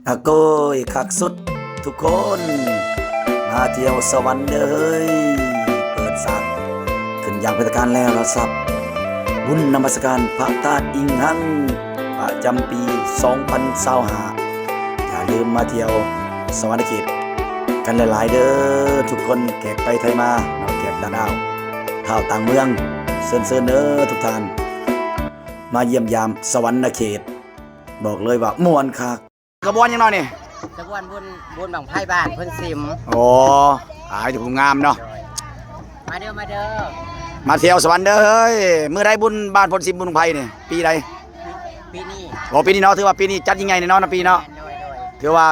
อาโกยคักสุดทุกคนมาเที่ยวสวรรค์เลยเปิดสร้างขึ้นอย่างเป็นทางการแล้วละครับบุญนมัสการพระธาตุอิงหังประจำปี 2025อย่าลืมมาเที่ยวสวรรค์เขตกันหลายๆเด้อทุกคนแขกไปไทยมาเนาะแขกดาวท่าวต่างเมืองเซินเด้อทุกท่านมาเยี่ยมยามสวรรค์เขตบอกเลยว่าม่วนคักกระบวนยังน้อยนี่กระบวนบุญบังไพ่บ้านเพิ่นซิมโอ้ถูกงามเนาะมาเด้อมาเที่ยวสวรรค์เด้อเฮ้ยมื้อใดบุญบ้านพลซิมบุญบังไพ่นี่ปีใดปีนี้ปีนี้เนาะถือว่าปีนี้จัดยิ่งใหญ่แน่นอนนะปีเนาะถือว่า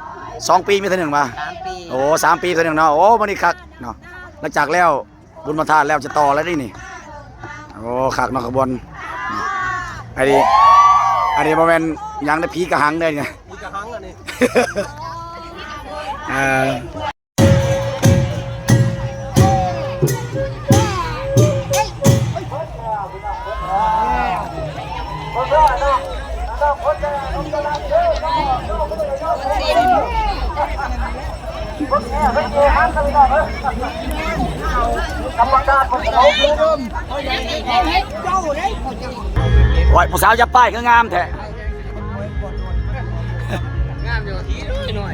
2 ปีมีเท่านึงมา3 ปีโอ้3 ปีเท่านึงเนาะโอ้มื้อนี้คักเนาะหลังจากแล้วบุญมาทานแล้วจะต่อแล้วนี่โอ้คักเนาะกระบวนอันนี้บ่แม่นหยังได้ผีกระหังเด้ไงผีกระหังอันนี้โอ้ยผู้สาวจะป้ายก็งามแท้งามอยู่ทีหน่อย